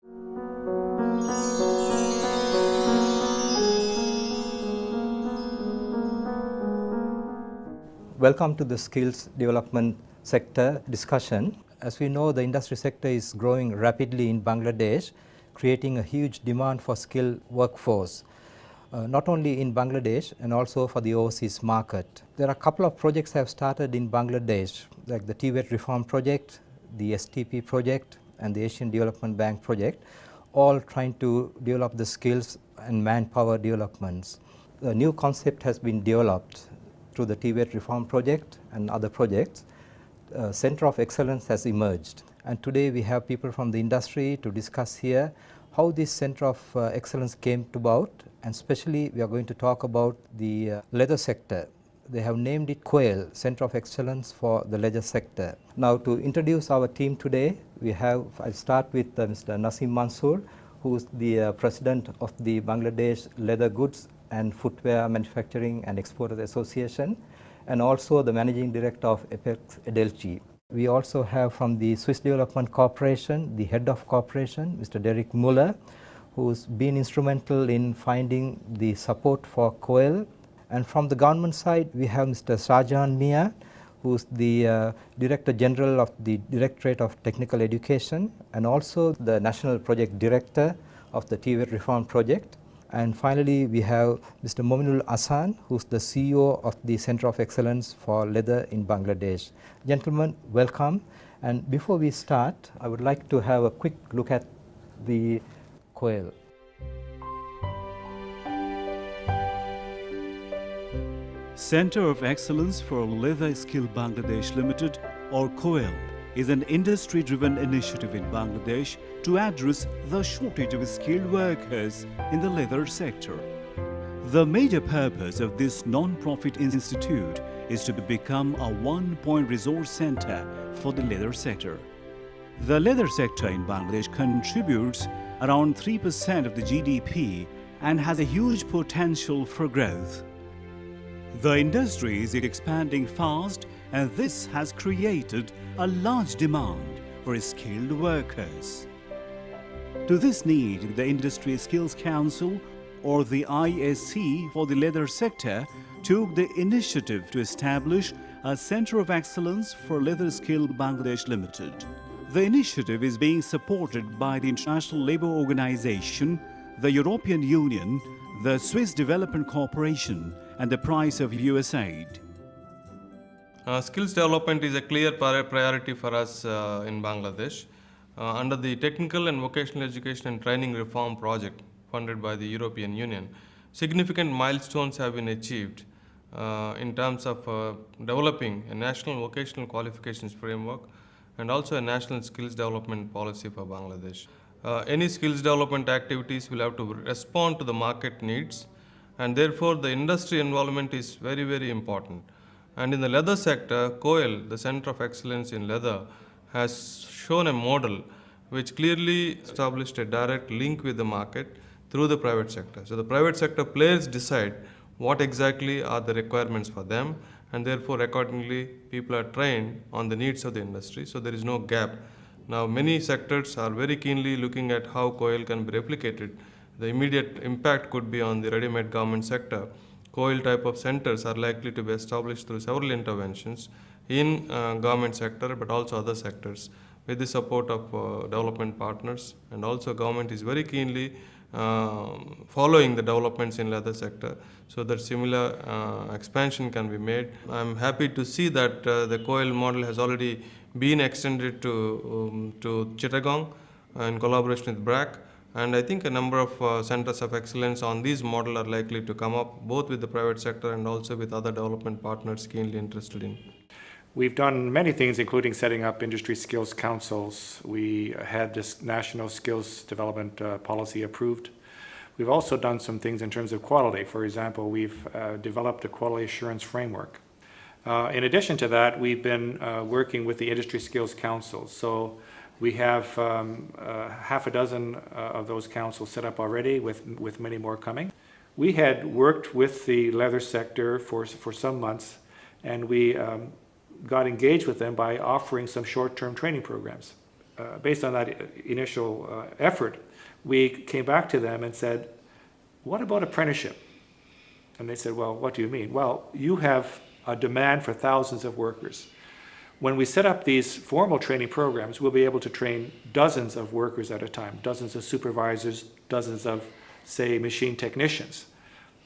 Welcome to the skills development sector discussion. As we know, the industry sector is growing rapidly in Bangladesh, creating a huge demand for skilled workforce, not only in Bangladesh and also for the overseas market. There are a couple of projects that have started in Bangladesh, like the TVET Reform Project, the STP project, and the Asian Development Bank project, all trying to develop the skills and manpower developments. A new concept has been developed through the TVET Reform Project and other projects. Center of Excellence has emerged, and today we have people from the industry to discuss here how this Center of Excellence came about, and especially we are going to talk about the leather sector. They have named it COE, Center of Excellence for the Leather Sector. Now, to introduce our team today, I'll start with Mr. Nasim Mansoor, who is the President of the Bangladesh Leather Goods and Footwear Manufacturing and Exporters Association, and also the Managing Director of Apex Edelchi. We also have from the Swiss Development Corporation, the Head of Corporation, Mr. Derek Muller, who's been instrumental in finding the support for COE. And from the government side, we have Mr. Shahjahan Mia, who's the Director General of the Directorate of Technical Education, and also the National Project Director of the TVET Reform Project. And finally, we have Mr. Mominul Ahsan, who's the CEO of the Center of Excellence for Leather in Bangladesh. Gentlemen, welcome. And before we start, I would like to have a quick look at the COE. Center of Excellence for Leather Skill Bangladesh Limited, or COE, is an industry-driven initiative in Bangladesh to address the shortage of skilled workers in the leather sector. The major purpose of this non-profit institute is to become a one-point resource center for the leather sector. The leather sector in Bangladesh contributes around 3% of the GDP and has a huge potential for growth. The industry is expanding fast, and this has created a large demand for skilled workers. To this need, the Industry Skills Council, or the ISC for the leather sector, took the initiative to establish a Center of Excellence for Leather Skill Bangladesh Limited. The initiative is being supported by the International Labour Organization, the European Union, the Swiss Development Corporation, and the price of USAID. Skills development is a clear priority for us in Bangladesh. Under the Technical and Vocational Education and Training Reform Project funded by the European Union, significant milestones have been achieved in terms of developing a national vocational qualifications framework and also a national skills development policy for Bangladesh. Any skills development activities will have to respond to the market needs, and therefore the industry involvement is very, very important. And in the leather sector, COE, the Center of Excellence in Leather, has shown a model which clearly established a direct link with the market through the private sector. So the private sector players decide what exactly are the requirements for them, and therefore accordingly people are trained on the needs of the industry, so there is no gap. Now many sectors are very keenly looking at how COE can be replicated. The immediate impact could be on the ready-made garment sector. COE type of centers are likely to be established through several interventions in garment sector, but also other sectors with the support of development partners, and also government is very keenly following the developments in leather sector so that similar expansion can be made. I'm happy to see that the COE model has already been extended to Chittagong in collaboration with BRAC. And I think a number of centers of excellence on this model are likely to come up, both with the private sector and also with other development partners keenly interested in. We've done many things, including setting up industry skills councils. We had this national skills development policy approved. We've also done some things in terms of quality. For example, we've developed a quality assurance framework. In addition to that, we've been working with the industry skills councils. So we have half a dozen of those councils set up already, with many more coming. We had worked with the leather sector for some months, and we got engaged with them by offering some short-term training programs. based on that initial effort, we came back to them and said, what about apprenticeship? And they said, well, what do you mean? Well, you have a demand for thousands of workers. When we set up these formal training programs, we'll be able to train dozens of workers at a time, dozens of supervisors, dozens of, say, machine technicians.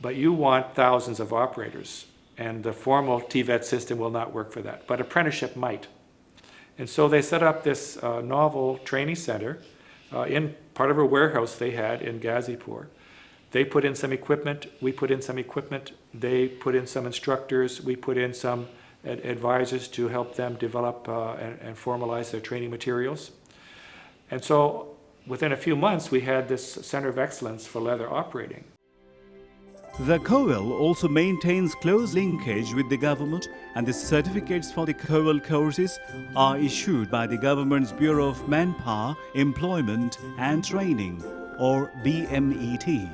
But you want thousands of operators, and the formal TVET system will not work for that, but apprenticeship might. And so they set up this novel training center in part of a warehouse they had in Gazipur. They put in some equipment, we put in some equipment, they put in some instructors, we put in some advisors to help them develop and formalize their training materials. And so within a few months, we had this Center of Excellence for leather operating. The COE also maintains close linkage with the government, and the certificates for the COE courses are issued by the government's Bureau of Manpower, Employment and Training, or BMET.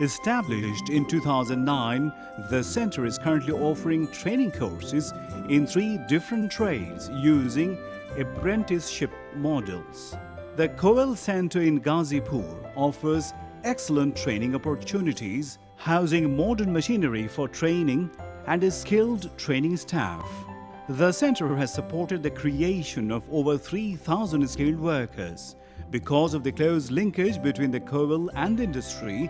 Established in 2009, the center is currently offering training courses in 3 different trades using apprenticeship models. The COE Center in Gazipur offers excellent training opportunities, housing modern machinery for training and a skilled training staff. The center has supported the creation of over 3,000 skilled workers. Because of the close linkage between the COE and industry,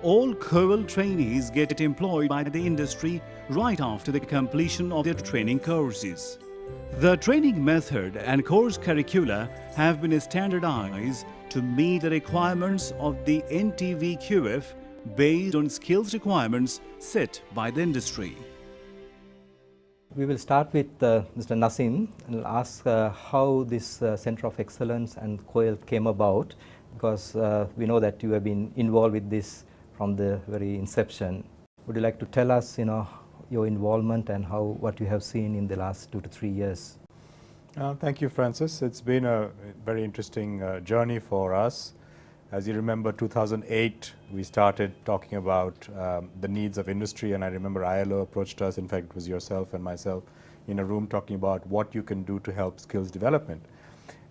all COE trainees get employed by the industry right after the completion of their training courses. The training method and course curricula have been standardized to meet the requirements of the NTVQF based on skills requirements set by the industry. We will start with Mr. Nasim and ask how this Center of Excellence and COE came about, because we know that you have been involved with this from the very inception. Would you like to tell us, your involvement and what you have seen in the last 2 to 3 years? Thank you, Francis. It's been a very interesting journey for us. As you remember, 2008, we started talking about the needs of industry, and I remember ILO approached us, in fact it was yourself and myself, in a room talking about what you can do to help skills development.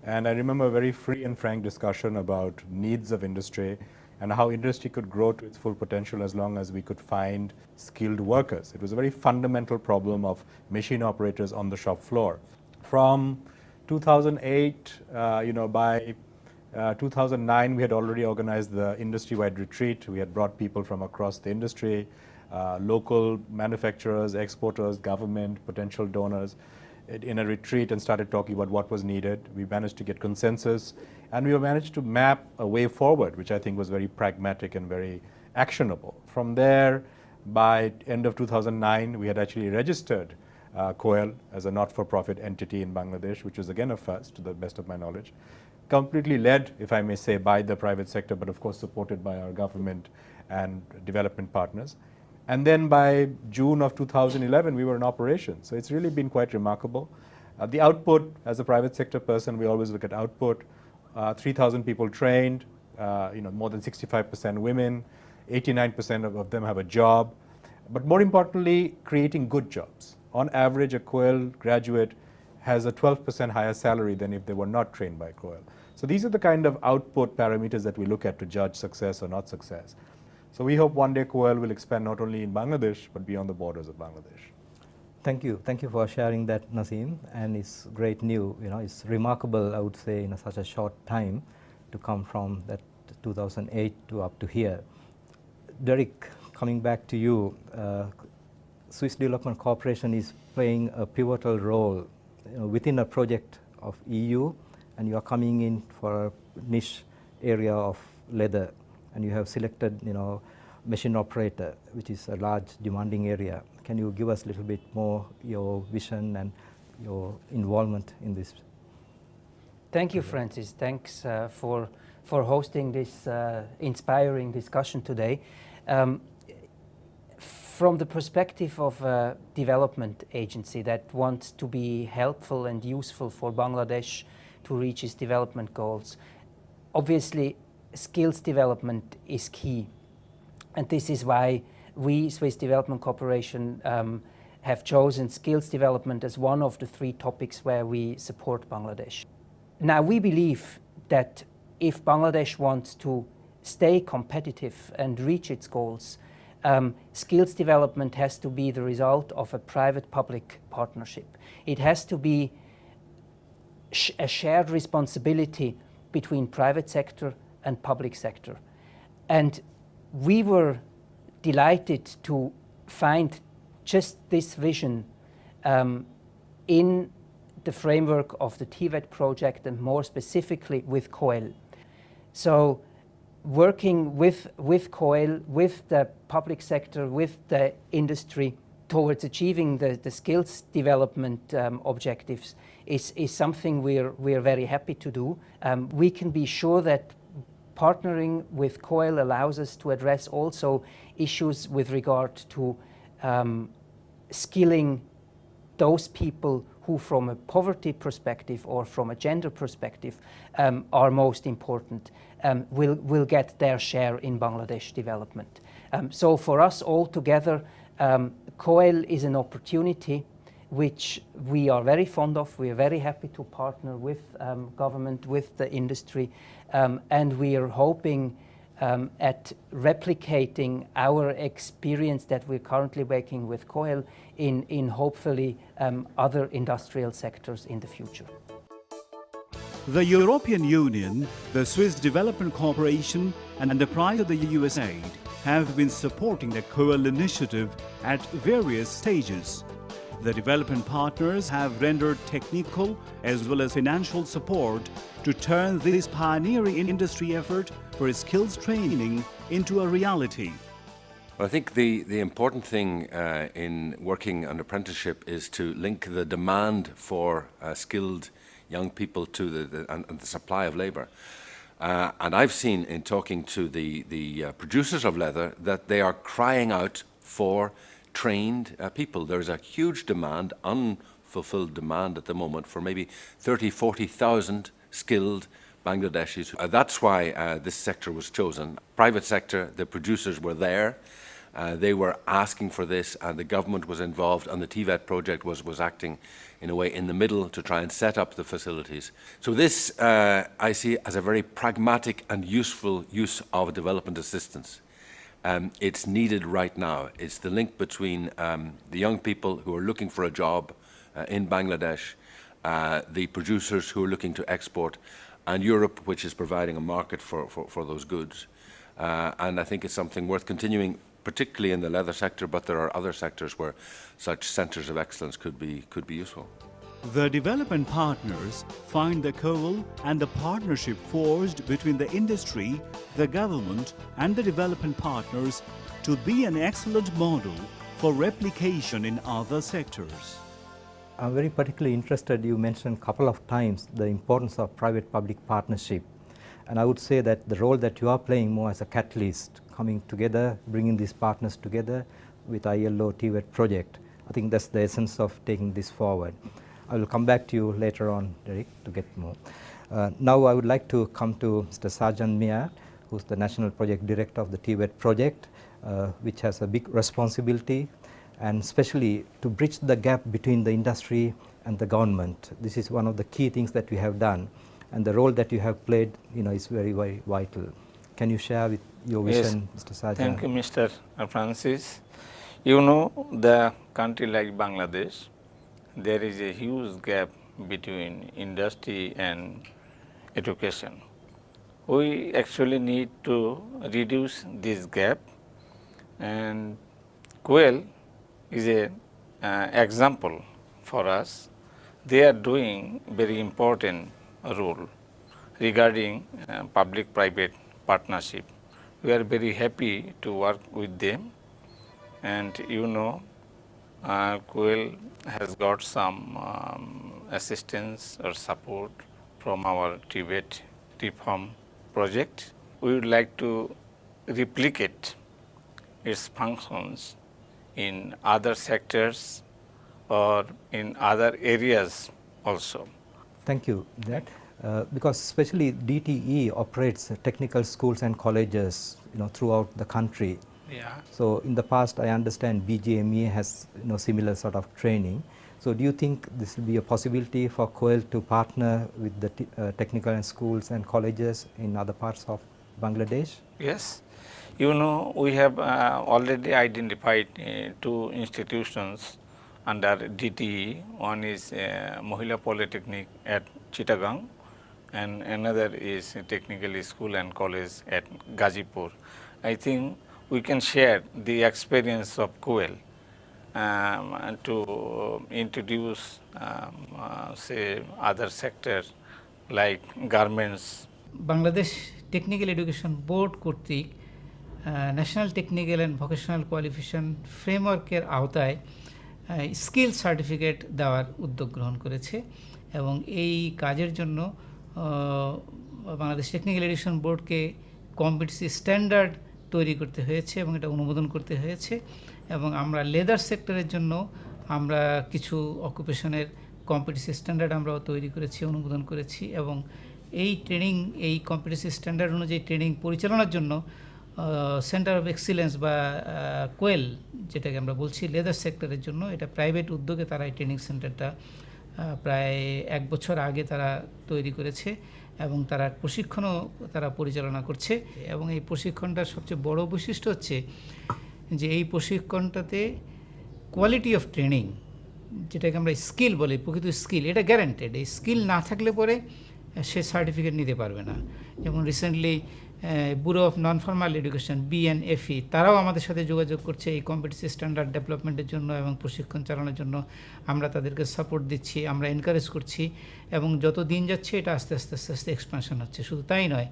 And I remember a very free and frank discussion about needs of industry and how industry could grow to its full potential as long as we could find skilled workers. It was a very fundamental problem of machine operators on the shop floor. From 2008, by 2009, we had already organized the industry-wide retreat. We had brought people from across the industry, local manufacturers, exporters, government, potential donors, in a retreat and started talking about what was needed. We managed to get consensus, and we managed to map a way forward, which I think was very pragmatic and very actionable. From there, by end of 2009, we had actually registered COE as a not-for-profit entity in Bangladesh, which was again a first, to the best of my knowledge. Completely led, if I may say, by the private sector, but of course supported by our government and development partners. And then by June of 2011, we were in operation. So it's really been quite remarkable. The output, as a private sector person, we always look at output. 3,000 people trained, more than 65% women, 89% of them have a job. But more importantly, creating good jobs. On average, a COE graduate has a 12% higher salary than if they were not trained by COE. So these are the kind of output parameters that we look at to judge success or not success. So we hope one day COE will expand not only in Bangladesh, but beyond the borders of Bangladesh. Thank you. Thank you for sharing that, Nasim. And it's great news. It's remarkable, I would say, in such a short time to come from that 2008 to up to here. Derek, coming back to you, Swiss Development Corporation is playing a pivotal role within a project of EU, and you are coming in for a niche area of leather, and you have selected machine operator, which is a large demanding area. Can you give us a little bit more your vision and your involvement in this? Thank you, Francis. Thanks for hosting this inspiring discussion today. From the perspective of a development agency that wants to be helpful and useful for Bangladesh to reach its development goals, obviously skills development is key. And this is why we, Swiss Development Corporation, have chosen skills development as one of the 3 topics where we support Bangladesh. Now we believe that if Bangladesh wants to stay competitive and reach its goals, skills development has to be the result of a private-public partnership. It has to be a shared responsibility between private sector and public sector. And we were delighted to find just this vision in the framework of the TVET project, and more specifically with COE. So working with COE, with the public sector, with the industry towards achieving the skills development objectives is something we're very happy to do. We can be sure that partnering with COE allows us to address also issues with regard to skilling those people who from a poverty perspective or from a gender perspective are most important, will get their share in Bangladesh development. So for us all together, COE is an opportunity which we are very fond of. We are very happy to partner with government, with the industry, and we are hoping at replicating our experience that we're currently working with COE in hopefully other industrial sectors in the future. The European Union, the Swiss Development Corporation, and the prior the USAID have been supporting the COE initiative at various stages. The development partners have rendered technical as well as financial support to turn this pioneering industry effort for skills training into a reality. Well, I think the important thing in working on apprenticeship is to link the demand for skilled young people to the supply of labour. And I've seen in talking to the producers of leather that they are crying out for trained people. There's a huge demand, unfulfilled demand at the moment for maybe 30,000, 40,000 skilled Bangladeshis. That's why this sector was chosen. Private sector, the producers were there. They were asking for this, and the government was involved, and the TVET project was acting in a way in the middle to try and set up the facilities. So this I see as a very pragmatic and useful use of development assistance. It's needed right now. It's the link between the young people who are looking for a job in Bangladesh, the producers who are looking to export, and Europe, which is providing a market for those goods. And I think it's something worth continuing, particularly in the leather sector, but there are other sectors where such centres of excellence could be useful. The development partners find the COE and the partnership forged between the industry, the government and the development partners to be an excellent model for replication in other sectors. I'm very particularly interested, you mentioned a couple of times the importance of private-public partnership. And I would say that the role that you are playing more as a catalyst, coming together, bringing these partners together with ILO TVET project. I think that's the essence of taking this forward. I will come back to you later on, Derek, to get more. Now I would like to come to Mr. Sajan Mia, who's the National Project Director of the TVET project, which has a big responsibility, and especially to bridge the gap between the industry and the government. This is one of the key things that we have done, and the role that you have played, is very, very vital. Can you share with your vision, Mr. Sajan? Thank you, Mr. Francis. The country like Bangladesh, there is a huge gap between industry and education. We actually need to reduce this gap, and COE is an example for us. They are doing very important role regarding public-private partnership. We are very happy to work with them, and COE has got some assistance or support from our TVET reform project. We would like to replicate its functions in other sectors or in other areas also. Thank you, Dad. Because especially DTE operates technical schools and colleges, throughout the country. Yeah. So in the past, I understand BGME has, similar sort of training. So do you think this will be a possibility for COEL to partner with the technical and schools and colleges in other parts of Bangladesh? Yes, you know, we have already identified two institutions under DTE. One is Mohila Polytechnic at Chittagong, and another is a technical school and college at Gazipur. I think we can share the experience of COEL to introduce say other sectors like garments. Bangladesh technical education board কর্তৃক national technical and vocational qualification ফ্রেমওয়ার্কের আওতায় skill certificate দেওয়ার উদ্যোগ গ্রহণ করেছে এবং এই কাজের জন্য বাংলাদেশ টেকনিক্যাল এডুকেশন বোর্ডকে কম্পিটিটিভ স্ট্যান্ডার্ড তৈরি করতে হয়েছে এবং এটা অনুমোদন করতে হয়েছে এবং আমরা লেদার সেক্টরের জন্য আমরা কিছু অকুপেশনের কম্পিটিটিভ স্ট্যান্ডার্ড আমরাও তৈরি করেছি, অনুমোদন করেছি এবং এই ট্রেনিং, এই কম্পিটিটিভ স্ট্যান্ডার্ড অনুযায়ী ট্রেনিং পরিচালনার জন্য সেন্টার অফ এক্সিলেন্স বা কোয়েল যেটাকে আমরা বলছি লেদার সেক্টরের জন্য, এটা প্রাইভেট উদ্যোগে তারা এই ট্রেনিং সেন্টারটা প্রায় 1 বছর আগে তারা তৈরি করেছে এবং তারা প্রশিক্ষণও তারা পরিচালনা করছে এবং এই প্রশিক্ষণটার সবচেয়ে বড় বৈশিষ্ট্য হচ্ছে যে এই প্রশিক্ষণটাতে কোয়ালিটি অফ ট্রেনিং, যেটাকে আমরা স্কিল বলি, প্রকৃত স্কিল, এটা গ্যারান্টেড। এই স্কিল না থাকলে পরে সে সার্টিফিকেট নিতে পারবে না। যেমন recently bureau of non formal education BNFE তারাও আমাদের সাথে যোগাযোগ করছে এই কম্পিটিটিভ স্ট্যান্ডার্ড ডেভেলপমেন্টের জন্য এবং প্রশিক্ষণ চালানোর জন্য। আমরা তাদেরকে সাপোর্ট দিচ্ছি, আমরা এনকারেজ করছি এবং যত দিন যাচ্ছে এটা আস্তে আস্তে আস্তে আস্তে এক্সপানশন হচ্ছে। শুধু তাই নয়,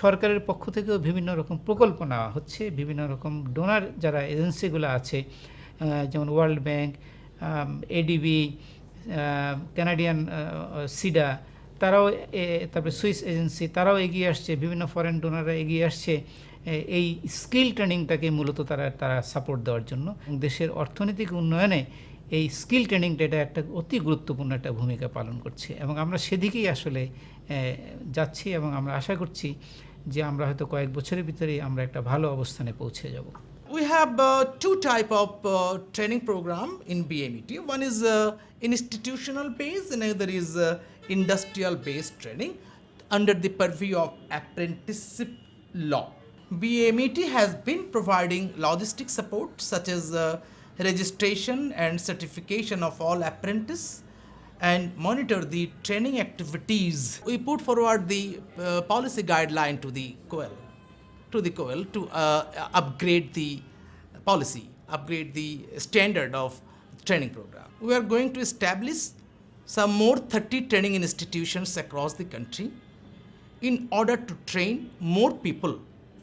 সরকারের পক্ষ থেকেও বিভিন্ন রকম প্রকল্প নেওয়া হচ্ছে, বিভিন্ন রকম ডোনার যারা এজেন্সিগুলো আছে যেমন ওয়ার্ল্ড ব্যাংক, ADB, কানাডিয়ান সিডা, তারাও তারপরে সুইস এজেন্সি, তারাও এগিয়ে আসছে, বিভিন্ন ফরেন ডোনাররা এগিয়ে আসছে এই স্কিল ট্রেনিংটাকে মূলত তারা সাপোর্ট দেওয়ার জন্য। দেশের অর্থনৈতিক উন্নয়নে এই স্কিল ট্রেনিংটা এটা একটা অতি গুরুত্বপূর্ণ একটা ভূমিকা পালন করছে এবং আমরা সেদিকেই আসলে যাচ্ছি এবং আমরা আশা করছি যে আমরা হয়তো কয়েক বছরের ভিতরেই আমরা একটা ভালো অবস্থানে পৌঁছে যাব। We have two type of training program in BMET. One is institutional based and another is industrial based training under the purview of apprenticeship law. BMET has been providing logistic support such as registration and certification of all apprentice and monitor the training activities. We put forward the policy guideline to the COEL to upgrade the policy, upgrade the standard of training program. We are going to establish some more 30 training institutions across the country in order to train more people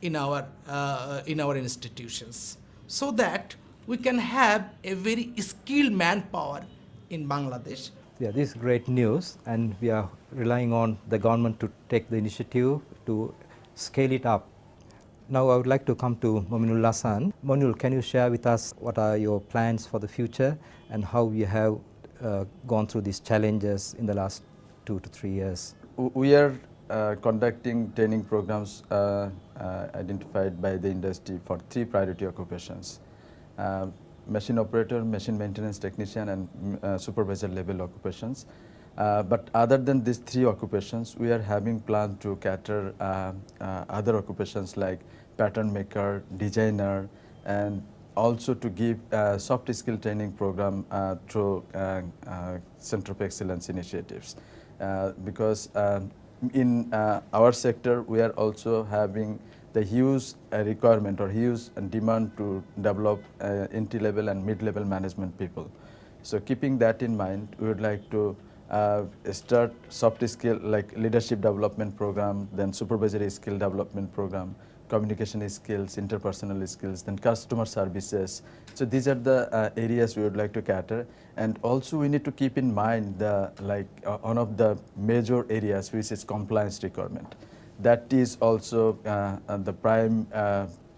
in our institutions so that we can have a very skilled manpower in Bangladesh. Yeah, this is great news and we are relying on the government to take the initiative to scale it up. Now I would like to come to Mominul Hasan. Mominul, can you share with us what are your plans for the future and how you have gone through these challenges in the last 2 to 3 years? We are conducting training programs identified by the industry for 3 priority occupations: machine operator, machine maintenance technician and supervisor level occupations. But other than these 3 occupations, we are having plan to cater other occupations like pattern maker, designer, and also to give soft skill training program through Center of Excellence initiatives. Because in our sector, we are also having the huge requirement or huge demand to develop entry-level and mid-level management people. So keeping that in mind, we would like to start soft skill like leadership development program, then supervisory skill development program, communication skills, interpersonal skills, then customer services. So these are the areas we would like to cater. And also we need to keep in mind the one of the major areas which is compliance requirement. That is also the prime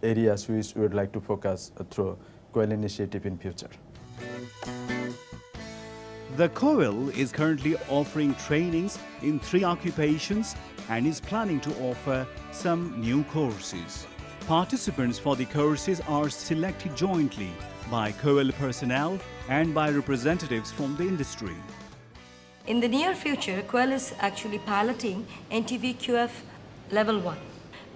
areas which we would like to focus through COEL initiative in future. The COEL is currently offering trainings in 3 occupations and is planning to offer some new courses. Participants for the courses are selected jointly by COE personnel and by representatives from the industry. In the near future, COE is actually piloting NTV-QF Level 1.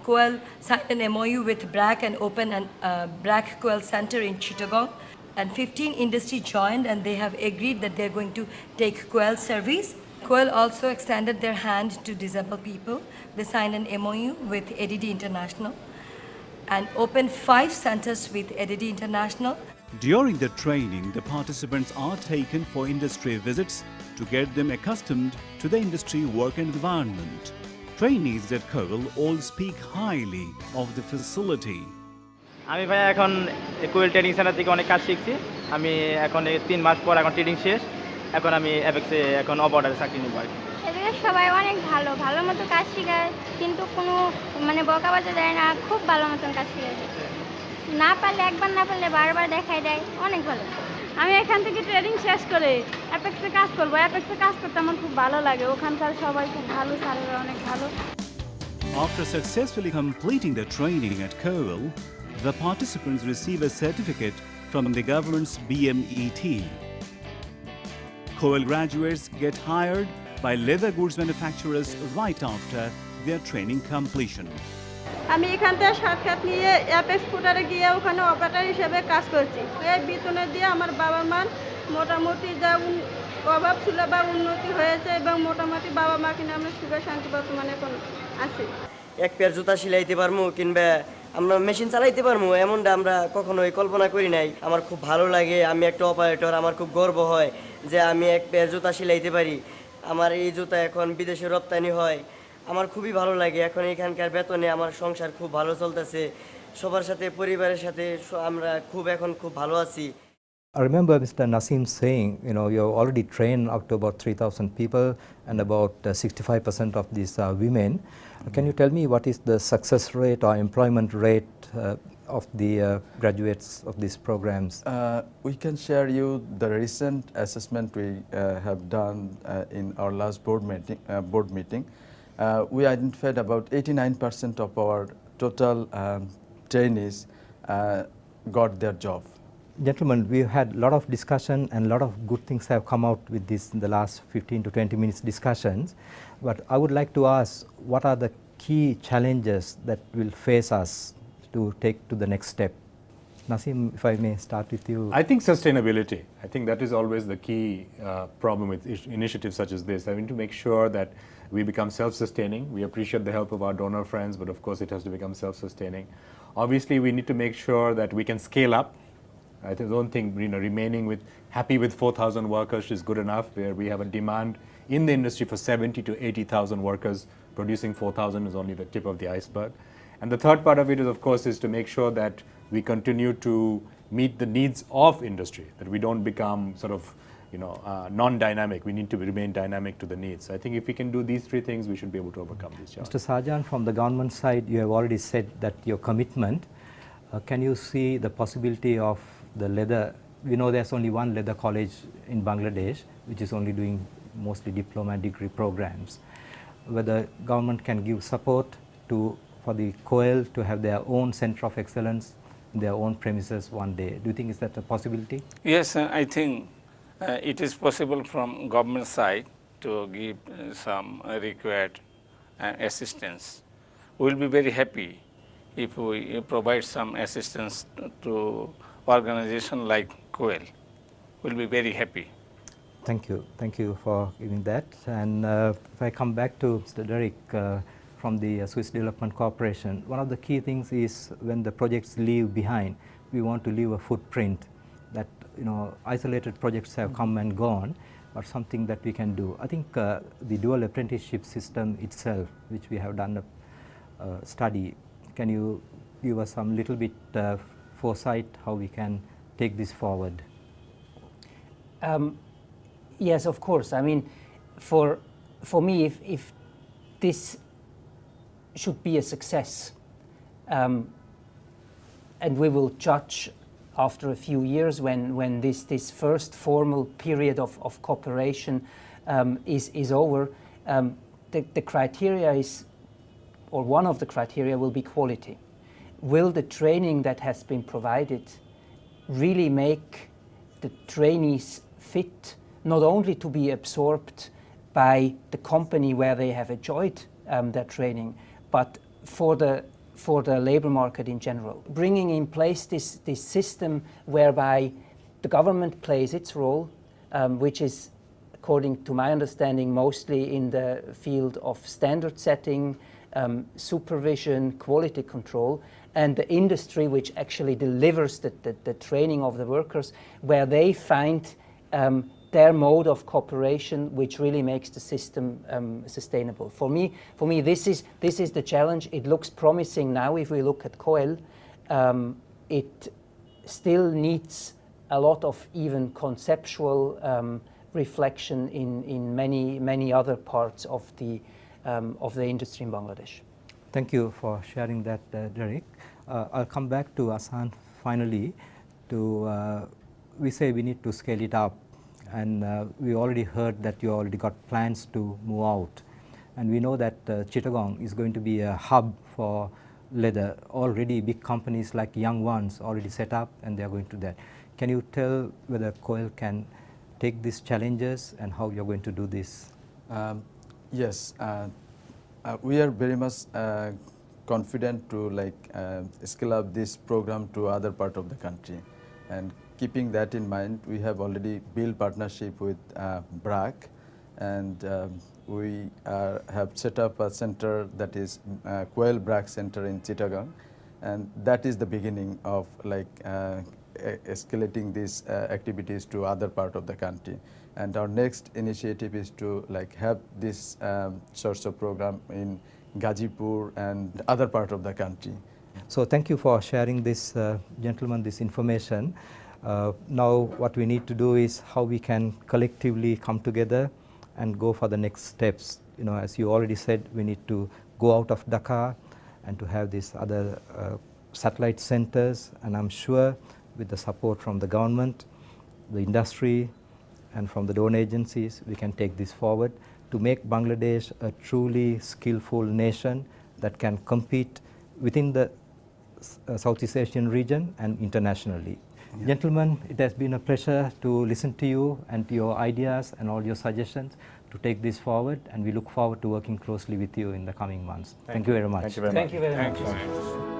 COE signed an MOU with BRAC and opened a BRAC COE Center in Chittagong, and 15 industry joined, and they have agreed that they're going to take COE service. COE also extended their hand to disabled people. They signed an MOU with ADD International and opened 5 centers with ADD International. During the training, the participants are taken for industry visits to get them accustomed to the industry work environment. Trainees at COE all speak highly of the facility. আমি ভাই এখন কোয়েল training centre থেকে অনেক কাজ শিখছি। আমি এখন 3 মাস পর এখন ট্রেনিং শেষ। এখন আমি অ্যাপেক্সে এখন অবঅর্ডারে চাকরি নিব। এদিকে সবাই অনেক ভালো মতো কাজ শেখায়, কিন্তু কোনো মানে বকাবাজি দেয় না, খুব ভালো মতন কাজ শেখায়। না পারলে একবার না পারলে বারবার দেখাই দেয়, অনেক ভালো। আমি এখান থেকে ট্রেনিং শেষ করে অ্যাপেক্সে কাজ করব। অ্যাপেক্সে কাজ করতে আমার খুব ভালো লাগে, ওখানকার সবাই খুব ভালো, স্যারেরা অনেক ভালো। After successfully completing the training at COE, the participants receive a certificate from the government's BMET. COE graduates get hired by leather goods manufacturers right after their training completion. আমি এখান থেকে সাক্ষাৎ নিয়ে অ্যাপেক্স ফুটারে গিয়ে ওখানে অপারেটর হিসেবে কাজ করছি। এই বেতনে দিয়ে আমার বাবা মার মোটামুটি যা অভাব ছিল বা উন্নতি হয়েছে, এবং মোটামুটি বাবা মাকে নিয়ে আমরা সুখে শান্তি বর্তমানে এখন আছি। এক পেয়ার জুতা সেলাইতে পারবো কিংবা আমরা মেশিন চালাইতে পারবো, এমনটা আমরা কখনোই কল্পনা করি নাই। আমার খুব ভালো লাগে, আমি একটা অপারেটর, আমার খুব গর্ব হয় যে আমি এক পেয়ার জুতা সেলাইতে পারি। আমার এই জুতা এখন বিদেশে রপ্তানি হয়, আমার খুবই ভালো লাগে। এখন এখানকার বেতনে আমার সংসার খুব ভালো চলতেছে, সবার সাথে পরিবারের সাথে আমরা এখন খুব ভালো আছি। I remember Mr. Nasim saying, you have already trained up to about 3,000 people, and about 65% of these are women. Can you tell me what is the success rate or employment rate of the graduates of these programs? We can share you the recent assessment we have done in our last board meeting. We identified about 89% of our total trainees got their job. Gentlemen, we've had a lot of discussion and a lot of good things have come out with this in the last 15 to 20 minutes discussions. But I would like to ask, what are the key challenges that will face us to take to the next step? Nasim, if I may start with you. I think sustainability. I think that is always the key problem with initiatives such as this. I mean, to make sure that we become self-sustaining. We appreciate the help of our donor friends, but of course it has to become self-sustaining. Obviously, we need to make sure that we can scale up. I don't think remaining happy with 4,000 workers is good enough, where we have a demand in the industry for 70 to 80,000 workers. Producing 4,000 is only the tip of the iceberg. And the third part of it is, of course, is to make sure that we continue to meet the needs of industry, that we don't become sort of non-dynamic. We need to remain dynamic to the needs. I think if we can do these 3 things, we should be able to overcome these challenges. Mr. Sajan, from the government side, you have already said that your commitment. Can you see the possibility of the leather? We know there's only one leather college in Bangladesh, which is only doing mostly diploma and degree programs. Whether government can give support for the COE to have their own center of excellence in their own premises one day. Do you think is that a possibility? Yes, I think it is possible from government side to give some required assistance. We will be very happy if we provide some assistance to organization like COE. We'll be very happy. Thank you for giving that. And if I come back to Mr. Derek from the Swiss Development Corporation, one of the key things is when the projects leave behind, we want to leave a footprint that isolated projects have come and gone, but something that we can do. I think the dual apprenticeship system itself, which we have done a study, can you give us some little bit foresight how we can take this forward? Yes, of course. I mean, for me, if this should be a success, and we will judge after a few years when this first formal period of cooperation is over, the criteria is, or one of the criteria will be quality. will the training that has been provided really make the trainees fit not only to be absorbed by the company where they have enjoyed their training, but for the labor market in general. Bringing in place this system whereby the government plays its role, which is, according to my understanding, mostly in the field of standard setting, supervision, quality control, and the industry which actually delivers the training of the workers, where they find their mode of cooperation which really makes the system sustainable. For me, this is the challenge. It looks promising now if we look at COEL. It still needs a lot of even conceptual reflection in many other parts of the industry in Bangladesh. Thank you for sharing that, Derek. I'll come back to Asan finally. We say we need to scale it up, and we already heard that you already got plans to move out, and we know that Chittagong is going to be a hub for leather. Already big companies like Young Ones already set up, and they are going to that. Can you tell whether COEL can take these challenges and how you're going to do this? Yes, we are very much confident to scale up this program to other part of the country, and keeping that in mind, we have already built partnership with BRAC, and we have set up a center that is COEL BRAC Center in Chittagong, and that is the beginning of escalating these activities to other part of the country. And our next initiative is to have this sorts of program in Gazipur and other part of the country. So thank you for sharing this, gentlemen, this information. Now what we need to do is how we can collectively come together and go for the next steps. You know, as you already said, we need to go out of Dhaka and to have these other satellite centers, and I'm sure with the support from the government, the industry, and from the donor agencies, we can take this forward to make Bangladesh a truly skillful nation that can compete within the Southeast Asian region and internationally. Yeah. Gentlemen, it has been a pleasure to listen to you and to your ideas and all your suggestions to take this forward, and we look forward to working closely with you in the coming months. Thank you very much. Thank you very much. Thank you very much.